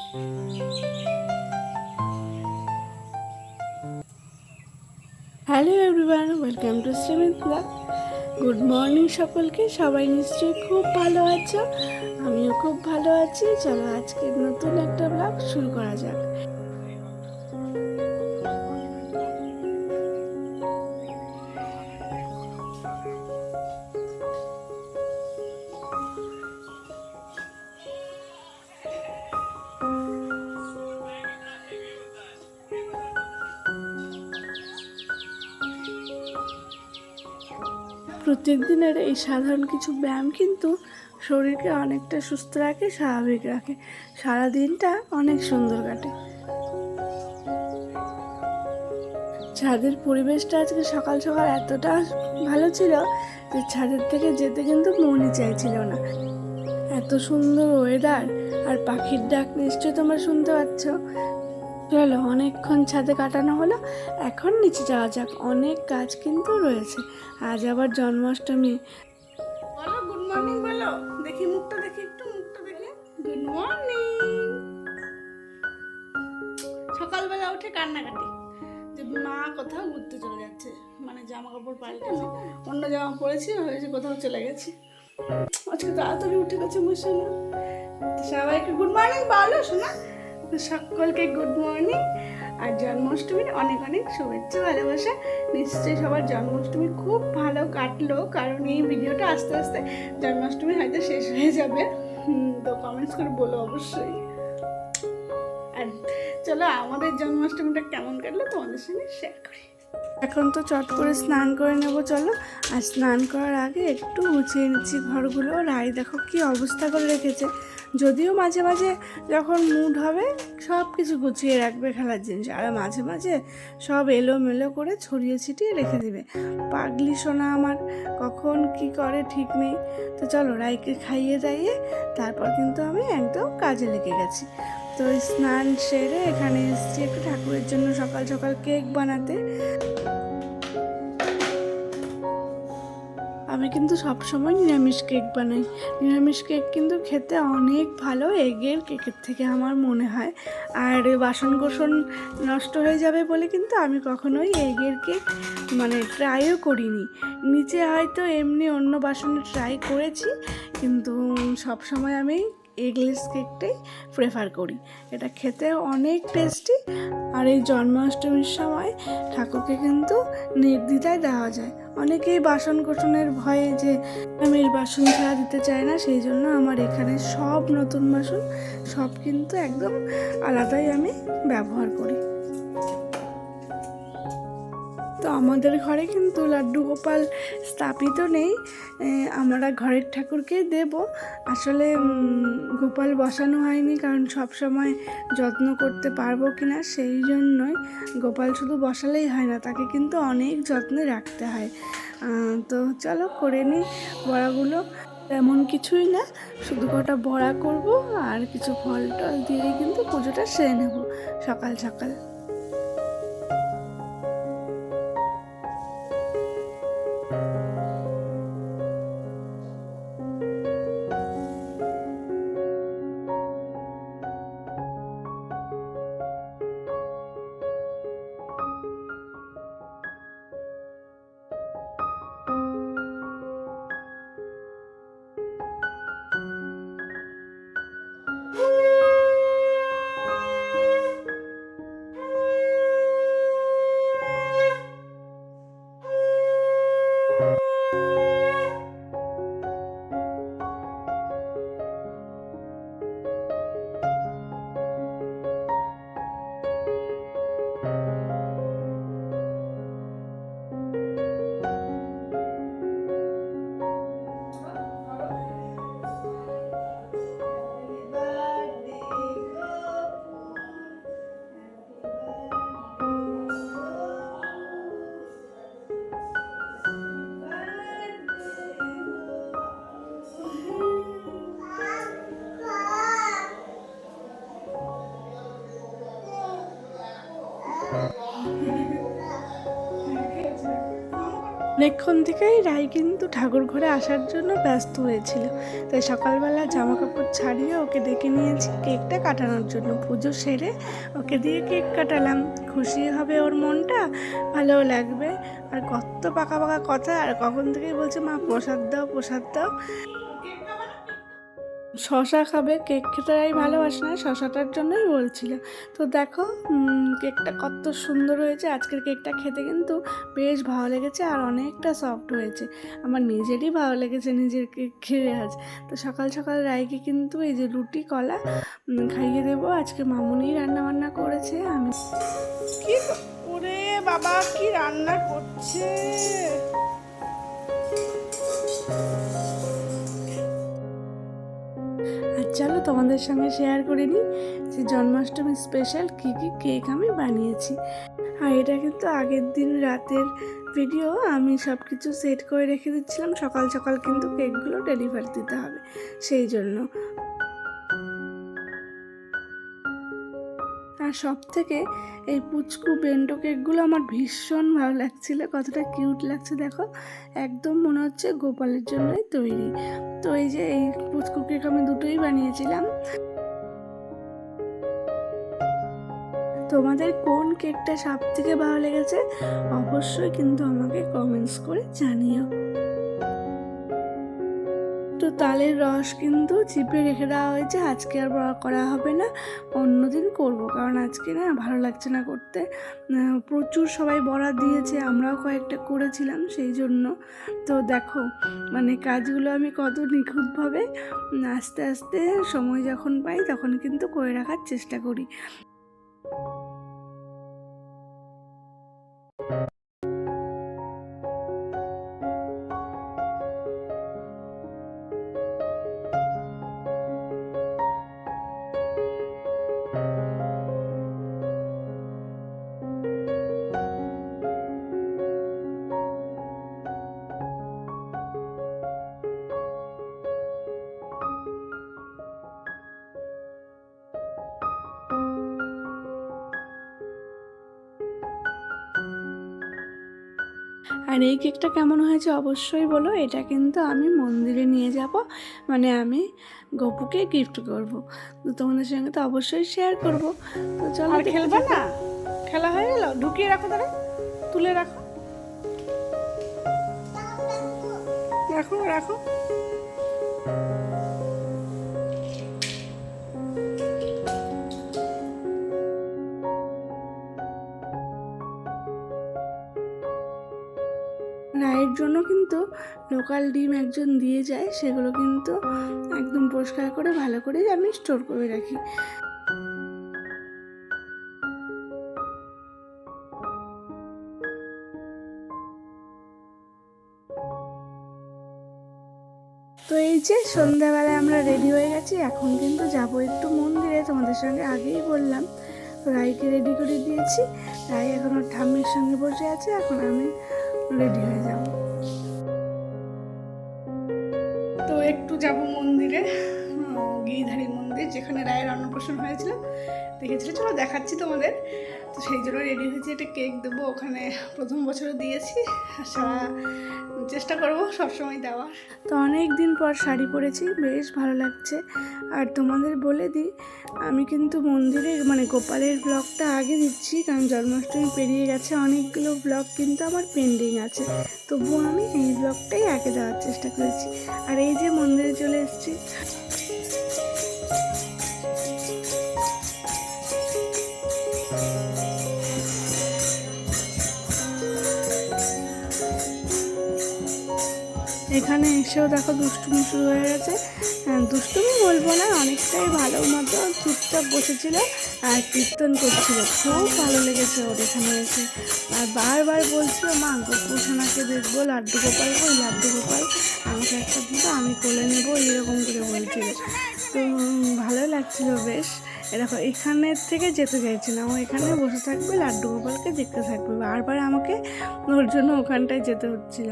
Hello everyone, welcome to Srimit blog. Good morning সকলকে। সবাই নিশ্চয়ই খুব ভালো আছো, আমিও খুব ভালো আছি। চলো আজকের নতুন একটা ব্লগ শুরু করা যাক। প্রত্যেক দিনের এই সাধারণ কিছু ব্যায়াম কিন্তু শরীরকে অনেকটা সুস্থ রাখে, স্বাভাবিক রাখে, সারা দিনটা অনেক সুন্দর কাটে। ছাদের পরিবেশটা আজকে সকাল সকাল এতটা ভালো ছিল যে ছাদের থেকে যেতে কিন্তু মনই চাইছিল না। এত সুন্দর ওয়েদার আর পাখির ডাক নিশ্চয়ই তোমরা শুনতে পাচ্ছ। চলো, অনেকক্ষণ ছাদে কাটানো হলো, এখন নিচে যাওয়া যাক। অনেক কাজ কিন্তু রয়েছে। আজ আবার জন্মাষ্টমী। বলো গুড মর্নিং, বলো দেখি, মুখটা দেখি, একটু মুখটা দেখি। Good morning. সকালবেলা উঠে কান্নাকাটি যে মা কোথাও ঘুরতে চলে যাচ্ছে, মানে জামা কাপড় পাল্টে অন্য জামা পরেছি, হয়েছে কোথাও চলে গেছি। আজকে তাড়াতাড়ি উঠে গেছে মুসে না। সবাইকে গুড মর্নিং বলো শোনা, সকলকে গুড মর্নিং আর জন্মাষ্টমীর অনেক অনেক শুভেচ্ছা, ভালোবাসা। নিশ্চয়ই সবার জন্মাষ্টমী খুব ভালো কাটলো, কারণ এই ভিডিওটা আস্তে আস্তে জন্মাষ্টমী হয়তো শেষ হয়ে যাবে। তো কমেন্টস করে বলো অবশ্যই। আর চলো আমাদের জন্মাষ্টমীটা কেমন কাটলো তোমাদের সঙ্গে শেয়ার করি। এখন তো চট করে স্নান করে নেব, চলো। আর স্নান করার আগে একটু গুছিয়ে নিচ্ছি ঘরগুলো। রায় দেখো কি অবস্থা করে রেখেছে। যদিও মাঝে মাঝে যখন মুড হবে সব কিছু গুছিয়ে রাখবে খেলার জিনিস, আর মাঝে মাঝে সব এলোমেলো করে ছড়িয়ে ছিটিয়ে রেখে দেবে। পাগলি সোনা আমার কখন কি করে ঠিক নেই। তো চলো, রায়কে খাইয়ে দাইয়ে তারপর কিন্তু আমি একদম কাজে লেগে গেছি। তো স্নান সেরে এখানে এসেছি একটু ঠাকুরের জন্য সকাল সকাল কেক বানাতে। আমি কিন্তু সবসময় নিরামিষ কেক বানাই। নিরামিষ কেক কিন্তু খেতে অনেক ভালো এগের কেকের থেকে আমার মনে হয়। আর বাসন কোসন নষ্ট হয়ে যাবে বলে কিন্তু আমি কখনোই এগের কেক মানে ট্রাইও করিনি। নিচে হয়তো এমনি অন্য বাসনে ট্রাই করেছি, কিন্তু সবসময় আমি এগলেস কেকটাই প্রেফার করি। এটা খেতে অনেক টেস্টি। আর এই জন্মাষ্টমীর সময় ঠাকুরকে কিন্তু নির্দ্বিধায় দেওয়া যায়। অনেকেই বাসন কোসনের ভয়ে যে আমি বাসন ছাড়া দিতে চাই না, সেই জন্য আমার এখানে সব নতুন বাসন সব কিন্তু একদম আলাদাই আমি ব্যবহার করি। তো আমাদের ঘরে কিন্তু লাড্ডু গোপাল স্থাপিত নেই, আমরা ঘরের ঠাকুরকেই দেব। আসলে গোপাল বসানো হয়নি, কারণ সব সময় যত্ন করতে পারবো কিনা সেই জন্যই। গোপাল শুধু বসালেই হয় না, তাকে কিন্তু অনেক যত্নে রাখতে হয়। তো চলো করে নিই বড়াগুলো। তেমন কিছুই না, শুধু কটা বড়া করব আর কিছু ফল টল দিয়েই কিন্তু পুজোটা সেরে নেব সকাল সকাল। অনেকক্ষণ থেকেই রাই কিন্তু ঠাকুর ঘরে আসার জন্য ব্যস্ত হয়েছিল। তাই সকালবেলা জামা কাপড় ছাড়িয়ে ওকে ডেকে নিয়েছি কেকটা কাটানোর জন্য। পুজো সেরে ওকে দিয়ে কেক কাটালাম, খুশি হবে ওর মনটা, ভালোও লাগবে। আর কত পাকা পাকা কথা, আর কখন থেকেই বলছে মা প্রসাদ দাও প্রসাদ দাও। শশা খাবে, কেক খেতে ভালোবাসে না, শশাটার জন্যই বলছিল। তো দেখো কেকটা কত সুন্দর হয়েছে। আজকের কেকটা খেতে কিন্তু বেশ ভালো লেগেছে আর অনেকটা সফট হয়েছে। আমার নিজেরই ভালো লেগেছে নিজের কেক খেয়ে আজ। তো সকাল সকাল রাইকে কিন্তু এই যে রুটি কলা খাইয়ে দেবো। আজকে মামুনি রান্না বান্না করেছে। আমি কি ওরে বাবা কি রান্না করছে। আর চলো তোমাদের সঙ্গে শেয়ার করে নিই যে জন্মাষ্টমী স্পেশাল কী কী কেক আমি বানিয়েছি। আর এটা কিন্তু আগের দিন রাতের ভিডিও। আমি সব কিছু সেট করে রেখে দিচ্ছিলাম, সকাল সকাল কিন্তু কেকগুলো ডেলিভারি দিতে হবে সেই জন্য। আর সব থেকে এই পুচকু বেন্টো কেকগুলো আমার ভীষণ ভালো লাগছিলো, কতটা কিউট লাগছে দেখো, একদম মনে হচ্ছে গোপালের জন্যই তৈরি। তো এই যে এই পুচকু কেক আমি দুটোই বানিয়েছিলাম। তোমাদের কোন কেকটা সব থেকে ভালো লেগেছে অবশ্যই কিন্তু আমাকে কমেন্টস করে জানিও। তো তালের রস কিন্তু চিপে রেখে দেওয়া হয়েছে, আজকে আর করা হবে না, অন্যদিন করব, কারণ আজকে না ভালো লাগছে না করতে। প্রচুর সবাই বরাত দিয়েছে, আমরাও কয়েকটা করেছিলাম সেই জন্য। তো দেখো মানে কাজগুলো আমি কত নিখুঁতভাবে আস্তে আস্তে সময় যখন পাই তখন কিন্তু করে রাখার চেষ্টা করি। আর এই কেকটা কেমন হয়েছে অবশ্যই বলো। এটা কিন্তু আমি মন্দিরে নিয়ে যাব, মানে আমি গপুকে গিফট করব। তো তোমাদের সঙ্গে তো অবশ্যই শেয়ার করব। তো চলো খেলবে না, খেলা হয়ে গেল, ঢুকিয়ে রাখো, তাহলে তুলে রাখো, রাখো রাখো। রায়ের জন্য কিন্তু লোকাল ডিম একজন দিয়ে যায়, সেগুলো কিন্তু একদম পরিষ্কার করে ভালো করে আমি স্টোর করে রাখি। তো এই যে সন্ধ্যাবেলায় আমরা রেডি হয়ে গেছি, এখন কিন্তু যাবো একটু মন্দিরে। তোমাদের সঙ্গে আগেই বললাম রাইকে রেডি করে দিয়েছি, রাই এখন ওর ঠাম্মির সঙ্গে বসে আছে, এখন আমি রেডি হয়ে যাব। তো একটু যাব মন্দিরে, গিরিধারী মন্দির, যেখানে রায়ের অন্নপ্রাশন হয়েছিল, দেখেছিল, চলো দেখাচ্ছি তোমাদের। তো সেই জন্য রেডি হয়েছি, একটা কেক দেবো ওখানে, প্রথম বছরও দিয়েছি, সারা চেষ্টা করবো সবসময় দেওয়ার। তো অনেক দিন পর শাড়ি পরেছি, বেশ ভালো লাগছে। আর তোমাদের বলে দিই আমি কিন্তু মন্দিরের মানে গোপালের ব্লগটা আগে দিচ্ছি, কারণ জন্মাষ্টমী পেরিয়ে গেছে, অনেকগুলো ব্লগ কিন্তু আমার পেন্ডিং আছে, তবুও আমি এই ব্লগটাই আগে দেওয়ার চেষ্টা করেছি। আর এই যে মন্দিরে চলে এসেছি। এখানে এসেও দেখো দুষ্টুমি শুরু হয়ে গেছে। দুষ্টুমি বলবো না, অনেকটাই ভালো মতো চুপচাপ বসেছিল আর কীর্তন করছিল, খুব ভালো লেগেছে ওর এখানে এসে। আর বারবার বলছিল মা গোপু সোনাকে দেখবো, লাড্ডু গোপাল কই, লাড্ডু গোপাল আমাকে একটা দিত, আমি কোলে নেবো, এরকম করে বলছিল। তো ভালো লাগছিল বেশ। এরকম এখানের থেকে যেতে চাইছে না, ও এখানে বসে থাকবে, লাড্ডু গোপালকে দেখতে থাকবে, বারবার আমাকে ওর জন্য ওখানটায় যেতে হচ্ছিল।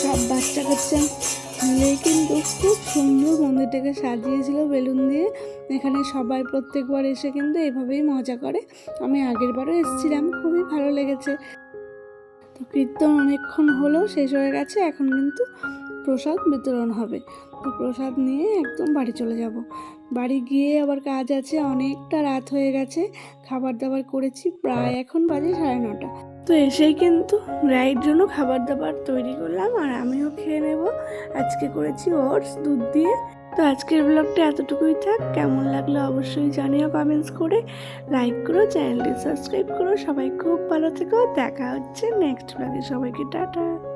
সব বাচ্চা কাচ্চা মিলেই কিন্তু খুব সুন্দর মন্দিরটাকে সাজিয়েছিল বেলুন দিয়ে, এখানে সবাই প্রত্যেকবার এসে কিন্তু এভাবেই মজা করে। আমি আগেরবারও এসেছিলাম, খুবই ভালো লেগেছে। তো কীর্তন অনেকক্ষণ হলো, শেষ হয়ে গেছে, এখন কিন্তু প্রসাদ বিতরণ হবে। তো প্রসাদ নিয়ে একদম বাড়ি চলে যাব। বাড়ি গিয়ে আবার কাজ আছে, অনেকটা রাত হয়ে গেছে। খাবার দাবার করেছি, প্রায় এখন বাজে 9:30। তো এসেই কিন্তু রাইড জন্য খাবার দাবার তৈরি করলাম, আর আমিও খেয়ে নেব। আজকে করেছি ওটস দুধ দিয়ে। তো আজকের ব্লগটা এতটুকুই থাক। কেমন লাগলো অবশ্যই জানিও কমেন্টস করে, লাইক করো, চ্যানেলটি সাবস্ক্রাইব করো। সবাই খুব ভালো থেকো, দেখা হচ্ছে নেক্সট ব্লগে। সবাইকে টাটা।